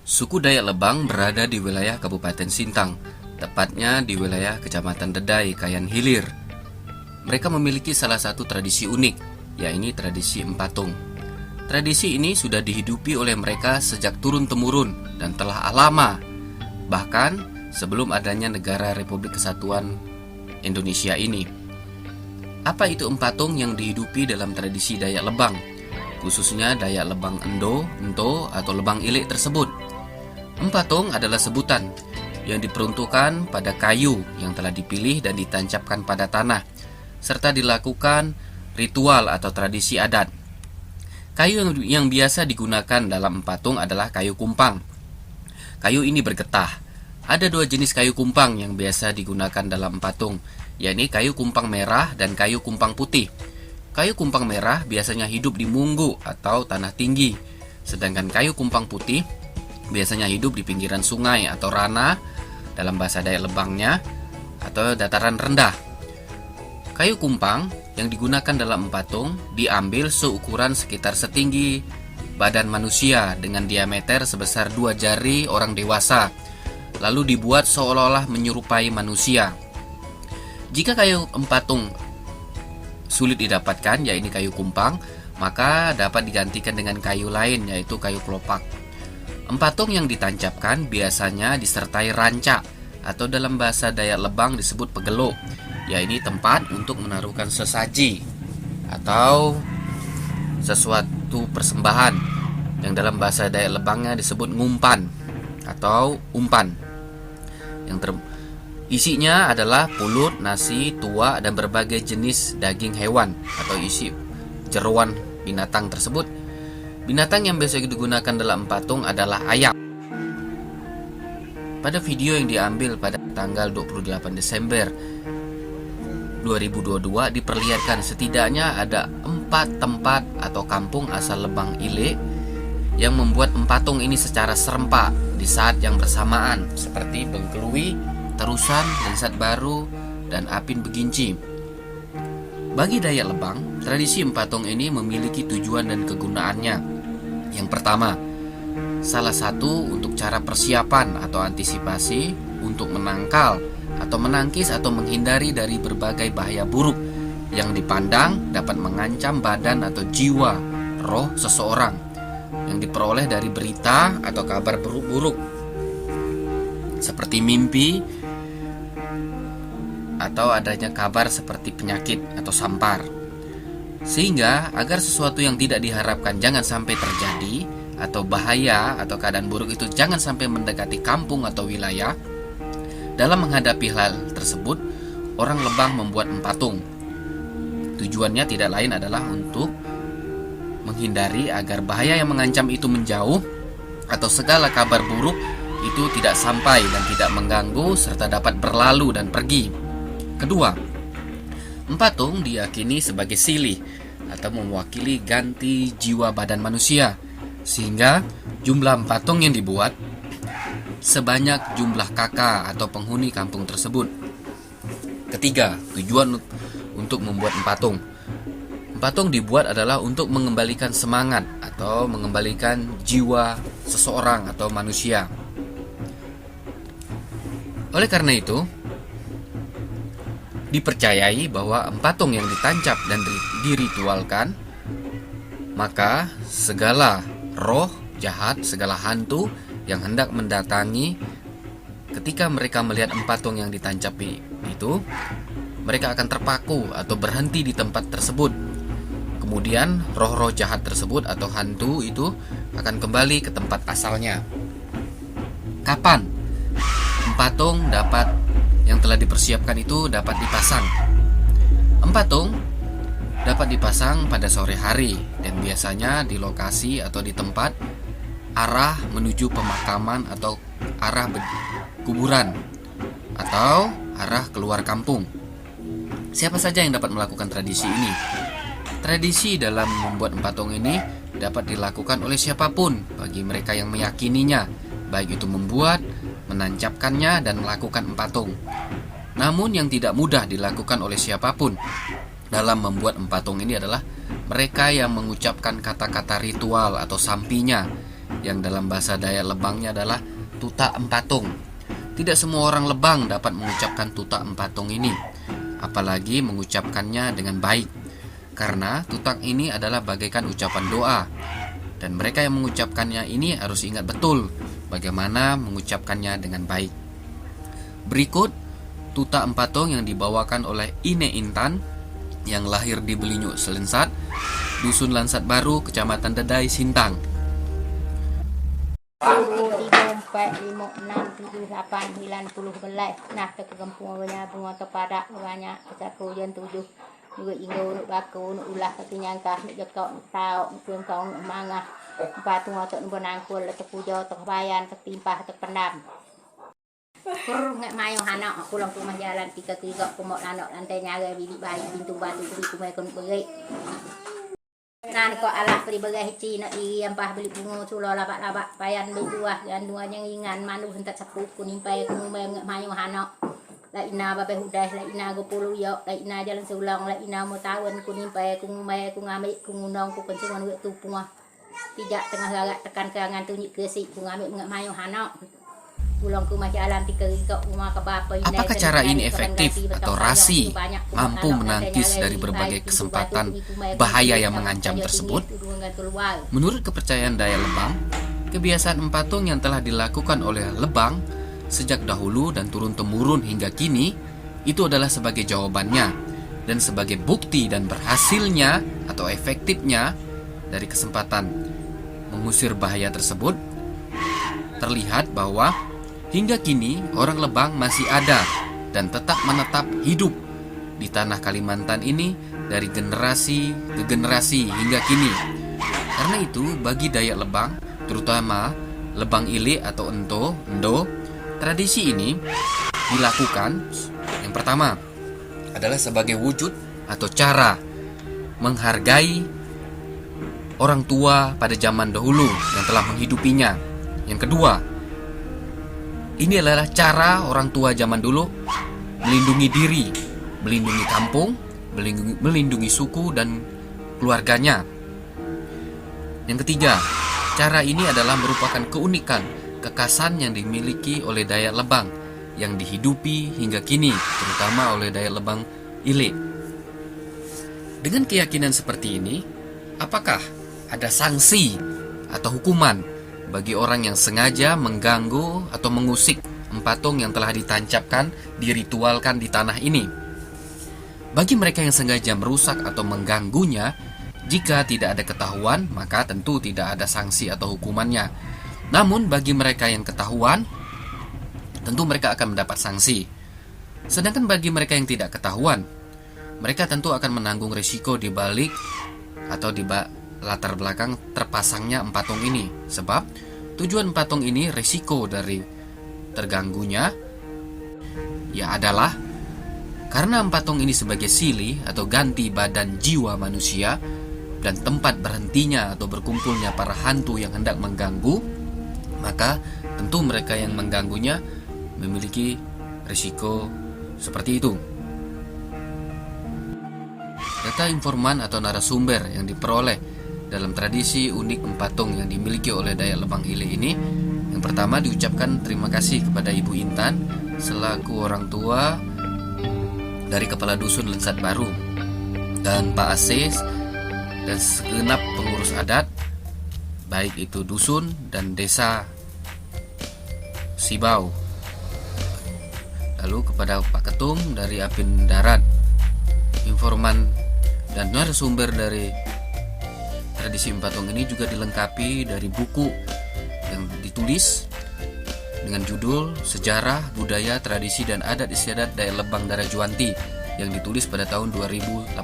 Suku Dayak Lebang berada di wilayah Kabupaten Sintang, tepatnya di wilayah Kecamatan Dedai, Kayan Hilir. Mereka memiliki salah satu tradisi unik, yaitu tradisi Empatung. Tradisi ini sudah dihidupi oleh mereka sejak turun-temurun dan telah lama, bahkan sebelum adanya negara Republik Kesatuan Indonesia ini. Apa itu Empatung yang dihidupi dalam tradisi Dayak Lebang, khususnya Dayak Lebang Endo, Ento, atau Lebang Ilik tersebut? Empatung adalah sebutan yang diperuntukkan pada kayu yang telah dipilih dan ditancapkan pada tanah, serta dilakukan ritual atau tradisi adat. Kayu yang biasa digunakan dalam empatung adalah kayu kumpang. Kayu ini bergetah. Ada dua jenis kayu kumpang yang biasa digunakan dalam empatung, yakni kayu kumpang merah dan kayu kumpang putih. Kayu kumpang merah biasanya hidup di munggu atau tanah tinggi, sedangkan kayu kumpang putih biasanya hidup di pinggiran sungai atau ranah, dalam bahasa Dayak Lebangnya, atau dataran rendah. Kayu kumpang yang digunakan dalam empatung diambil seukuran sekitar setinggi badan manusia dengan diameter sebesar 2 jari orang dewasa, lalu dibuat seolah-olah menyerupai manusia. Jika kayu empatung sulit didapatkan, yaitu kayu kumpang, maka dapat digantikan dengan kayu lain, yaitu kayu kelopak. Empatung yang ditancapkan biasanya disertai ranca, atau dalam bahasa Dayak Lebang disebut pegelo, yaitu tempat untuk menaruhkan sesaji atau sesuatu persembahan, yang dalam bahasa Dayak Lebangnya disebut ngumpan atau umpan. Isinya adalah pulut, nasi, tuak, dan berbagai jenis daging hewan atau isi jeroan binatang tersebut. Binatang yang biasa digunakan dalam empatung adalah ayam. Pada video yang diambil pada tanggal 28 Desember 2022 diperlihatkan setidaknya ada 4 tempat atau kampung asal Lebang Ilik yang membuat empatung ini secara serempak di saat yang bersamaan, seperti Bengkelui, Terusan, Lensat Baru, dan Apin Beginci. Bagi Dayak Lebang, tradisi empatung ini memiliki tujuan dan kegunaannya. Yang pertama, salah satu untuk cara persiapan atau antisipasi untuk menangkal atau menangkis atau menghindari dari berbagai bahaya buruk yang dipandang dapat mengancam badan atau jiwa, roh seseorang yang diperoleh dari berita atau kabar buruk-buruk seperti mimpi atau adanya kabar seperti penyakit atau sampar. Sehingga agar sesuatu yang tidak diharapkan jangan sampai terjadi, atau bahaya atau keadaan buruk itu jangan sampai mendekati kampung atau wilayah. Dalam menghadapi hal tersebut, orang Lebang membuat empatung. Tujuannya tidak lain adalah untuk menghindari agar bahaya yang mengancam itu menjauh, atau segala kabar buruk itu tidak sampai dan tidak mengganggu serta dapat berlalu dan pergi. Kedua, empatung diyakini sebagai silih atau mewakili ganti jiwa badan manusia, sehingga jumlah empatung yang dibuat sebanyak jumlah kakak atau penghuni kampung tersebut. Ketiga, tujuan untuk membuat empatung. Empatung dibuat adalah untuk mengembalikan semangat atau mengembalikan jiwa seseorang atau manusia. Oleh karena itu, dipercayai bahwa empatung yang ditancap dan diritualkan, maka segala roh jahat, segala hantu yang hendak mendatangi ketika mereka melihat empatung yang ditancap itu, mereka akan terpaku atau berhenti di tempat tersebut. Kemudian roh-roh jahat tersebut atau hantu itu akan kembali ke tempat asalnya. Kapan empatung yang telah dipersiapkan itu dapat dipasang? Empatung dapat dipasang pada sore hari dan biasanya di lokasi atau di tempat arah menuju pemakaman atau arah kuburan atau arah keluar kampung. Siapa saja yang dapat melakukan tradisi ini? Tradisi dalam membuat empatung ini dapat dilakukan oleh siapapun bagi mereka yang meyakininya, baik itu membuat, menancapkannya, dan melakukan empatung. Namun yang tidak mudah dilakukan oleh siapapun dalam membuat empatung ini adalah mereka yang mengucapkan kata-kata ritual atau sampinya yang dalam bahasa Dayak Lebangnya adalah tuta empatung. Tidak semua orang Lebang dapat mengucapkan tuta empatung ini, apalagi mengucapkannya dengan baik, karena tutak ini adalah bagaikan ucapan doa, dan mereka yang mengucapkannya ini harus ingat betul bagaimana mengucapkannya dengan baik. Berikut tuta empatung yang dibawakan oleh Ine Intan yang lahir di Belinyuk Selensat, Dusun Lansat Baru, Kecamatan Dedai, Sintang. 2, 3, 4, 5, 6, 7, 8, 9, 10 Nah, terkempuannya bunga kepada banyak satu jen 7 juga ingo nuk bako nuk ulah katinyang kah nuk jakok nuk tau nuk kuang kau nuk mangah patung otot nuk benangkul tek pujo tek bayan tek timpah tek pendam kur nggak mayo hana pulang ke rumah jalan tiga kumok lanok lantai nyaga bibi bayi pintu batu beri kumai kon beri nah ko alah beri beri cina i ampah beli bunga sulo labak bayan berdua dan dua yang ingan manu hentak sepuk kunimpai kumai nggak mayo hana la ina babe hudah la ina go pulu yo la ina jalan seulang la ina mo tawon kunimpai kumai kungamik kungunong ku kensungan we tupua tidak tengah lagak tekan keangan tunjuk kesi kungamik nggak mayo hana. Apakah cara ini efektif atau Rasi mampu menangkis dari berbagai kesempatan bahaya yang mengancam tersebut? Menurut kepercayaan Dayak Lebang, kebiasaan empatung yang telah dilakukan oleh Lebang sejak dahulu dan turun-temurun hingga kini itu adalah sebagai jawabannya dan sebagai bukti dan berhasilnya atau efektifnya dari kesempatan mengusir bahaya tersebut. Terlihat bahwa hingga kini orang Lebang masih ada dan tetap menetap hidup di tanah Kalimantan ini dari generasi ke generasi hingga kini. Karena itu bagi Dayak Lebang, terutama Lebang Ile atau Endo, tradisi ini dilakukan yang pertama adalah sebagai wujud atau cara menghargai orang tua pada zaman dahulu yang telah menghidupinya. Yang kedua, ini adalah cara orang tua zaman dulu melindungi diri, melindungi kampung, melindungi suku dan keluarganya. Yang ketiga, cara ini adalah merupakan keunikan, kekhasan yang dimiliki oleh Dayak Lebang yang dihidupi hingga kini, terutama oleh Dayak Lebang Ile. Dengan keyakinan seperti ini, apakah ada sanksi atau hukuman bagi orang yang sengaja mengganggu atau mengusik empatung yang telah ditancapkan, diritualkan di tanah ini? Bagi mereka yang sengaja merusak atau mengganggunya, jika tidak ada ketahuan, maka tentu tidak ada sanksi atau hukumannya. Namun bagi mereka yang ketahuan, tentu mereka akan mendapat sanksi. Sedangkan bagi mereka yang tidak ketahuan, mereka tentu akan menanggung risiko di balik atau di latar belakang terpasangnya empatung ini. Sebab tujuan empatung ini, risiko dari terganggunya ya adalah karena empatung ini sebagai sili atau ganti badan jiwa manusia dan tempat berhentinya atau berkumpulnya para hantu yang hendak mengganggu, maka tentu mereka yang mengganggunya memiliki risiko seperti itu. Data informan atau narasumber yang diperoleh dalam tradisi unik empatung yang dimiliki oleh Dayak Lebang Ile ini, yang pertama diucapkan terima kasih kepada Ibu Intan selaku orang tua dari Kepala Dusun Lansat Baru dan Pak Asis dan segenap pengurus adat baik itu dusun dan desa Sibau. Lalu kepada Pak Ketum dari Apin Darat, informan dan narasumber dari tradisi empatung ini juga dilengkapi dari buku yang ditulis dengan judul Sejarah, Budaya, Tradisi dan Adat Istiadat Dayak Lebang Darajuanti yang ditulis pada tahun 2018.